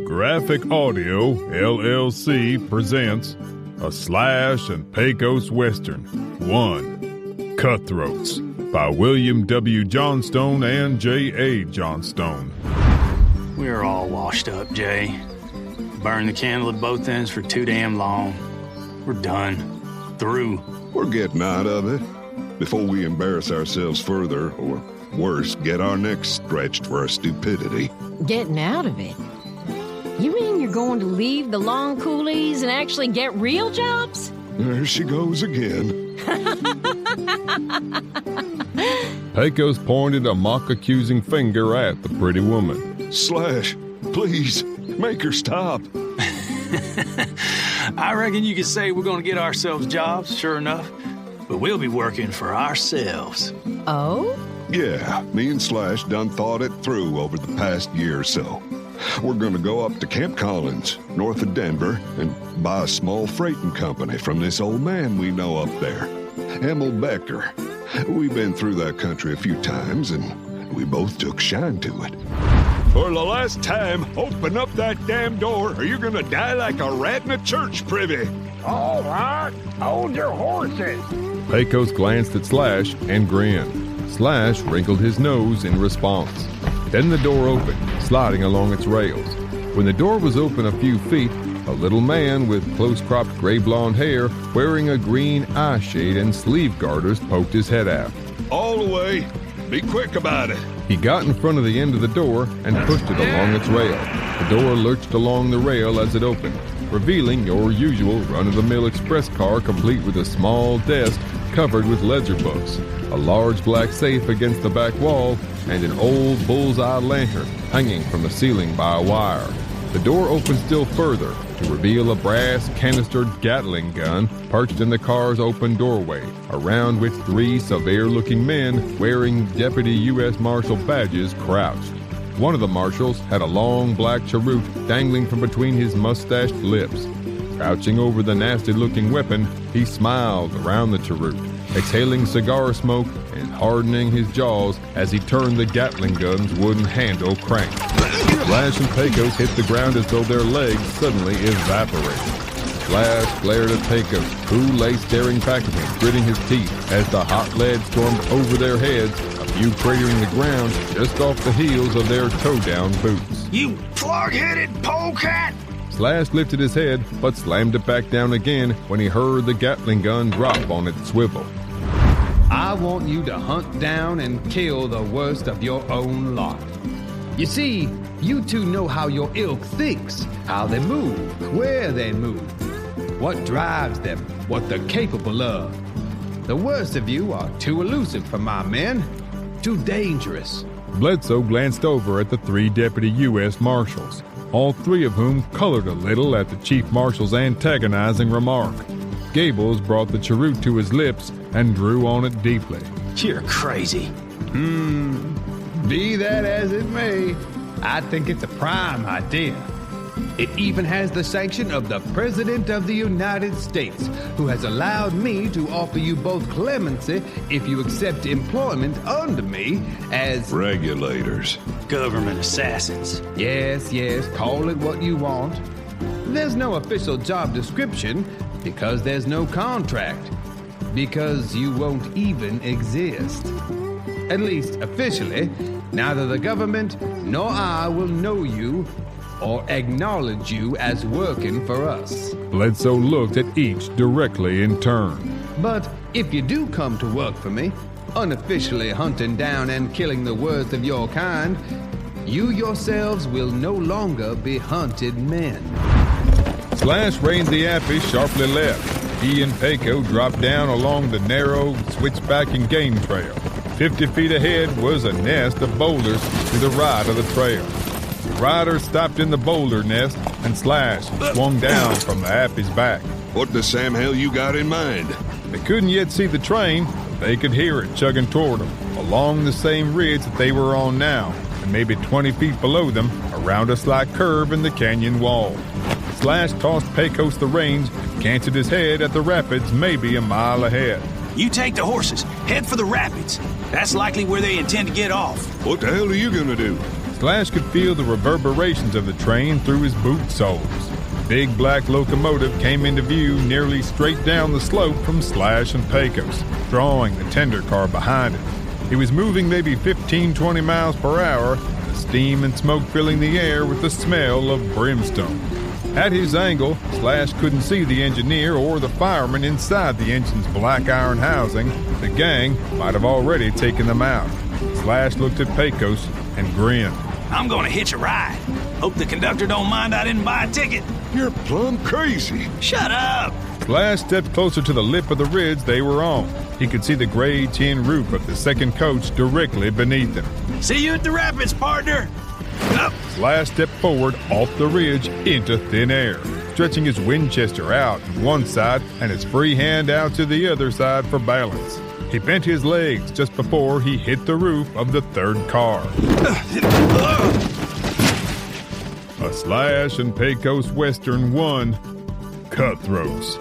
GraphicAudio, LLC presents a Slash and Pecos Western, 1, Cutthroats, by William W. Johnstone and J.A. Johnstone. We're all washed up, Jay. Burned the candle at both ends for too damn long. We're done. Through. We're getting out of it before we embarrass ourselves further, or worse, get our necks stretched for our stupidity. Getting out of it? You mean you're going to leave the long coolies and actually get real jobs? There she goes again. Pecos pointed a mock-accusing finger at the pretty woman. Slash, please, make her stop. I reckon you could say we're going to get ourselves jobs, sure enough. But we'll be working for ourselves. Oh? Yeah, me and Slash done thought it through over the past year or so. We're gonna go up to Camp Collins, north of Denver, and buy a small freighting company from this old man we know up there, Emil Becker. We've been through that country a few times, and we both took shine to it. For the last time, open up that damn door, or you're gonna die like a rat in a church privy. All right, hold your horses. Pecos glanced at Slash and grinned. Slash wrinkled his nose in response. Then the door opened, sliding along its rails. When the door was open a few feet, a little man with close-cropped gray-blonde hair, wearing a green eye shade and sleeve garters, poked his head out. All the way. Be quick about it. He got in front of the end of the door and pushed it along its rail. The door lurched along the rail as it opened, revealing your usual run-of-the-mill express car complete with a small desk covered with ledger books, a large black safe against the back wall, and an old bullseye lantern hanging from the ceiling by a wire. The door opened still further to reveal a brass canistered Gatling gun perched in the car's open doorway, around which 3 severe-looking men wearing Deputy U.S. Marshal badges crouched. One of the marshals had a long black cheroot dangling from between his mustached lips. Crouching over the nasty-looking weapon, he smiled around the cheroot, exhaling cigar smoke and hardening his jaws as he turned the Gatling gun's wooden handle crank. Slash and Pecos hit the ground as though their legs suddenly evaporated. Slash glared at Pecos, who lay staring back at him, gritting his teeth as the hot lead stormed over their heads, a few cratering the ground just off the heels of their toe-down boots. You plug-headed polecat! Slash lifted his head, but slammed it back down again when he heard the Gatling gun drop on its swivel. I want you to hunt down and kill the worst of your own lot. You see, you two know how your ilk thinks, how they move, where they move, what drives them, what they're capable of. The worst of you are too elusive for my men, too dangerous. Bledsoe glanced over at the 3 Deputy U.S. Marshals, all 3 of whom colored a little at the Chief Marshal's antagonizing remark. Gables brought the cheroot to his lips and drew on it deeply. You're crazy. Be that as it may, I think it's a prime idea. It even has the sanction of the President of the United States, who has allowed me to offer you both clemency if you accept employment under me as... Regulators. Government assassins. Yes, call it what you want. There's no official job description because there's no contract. Because you won't even exist. At least officially, neither the government nor I will know you or acknowledge you as working for us. Bledsoe looked at each directly in turn. But if you do come to work for me, unofficially hunting down and killing the worst of your kind, you yourselves will no longer be hunted men. Slash reined the Appy sharply left. He and Pecos dropped down along the narrow, switchbacking game trail. 50 feet ahead was a nest of boulders to the right of the trail. The riders stopped in the boulder nest, and Slash swung down from the Appy's back. What the Sam hell you got in mind? They couldn't yet see the train, but they could hear it chugging toward them, along the same ridge that they were on now, and maybe 20 feet below them, around a slight curve in the canyon wall. Slash tossed Pecos the reins, canted his head at the rapids maybe a mile ahead. You take the horses, head for the rapids. That's likely where they intend to get off. What the hell are you gonna do? Slash could feel the reverberations of the train through his boot soles. The big black locomotive came into view nearly straight down the slope from Slash and Pecos, drawing the tender car behind it. He was moving maybe 15-20 miles per hour, the steam and smoke filling the air with the smell of brimstone. At his angle, Slash couldn't see the engineer or the fireman inside the engine's black iron housing. The gang might have already taken them out. Slash looked at Pecos and grinned. I'm gonna hitch a ride. Hope the conductor don't mind I didn't buy a ticket. You're plumb crazy. Shut up! Slash stepped closer to the lip of the ridge they were on. He could see the gray tin roof of the second coach directly beneath him. See you at the rapids, partner. Up. Slash stepped forward off the ridge into thin air, stretching his Winchester out to one side and his free hand out to the other side for balance. He bent his legs just before he hit the roof of the third car. A Slash and Pecos Western won. Cutthroats.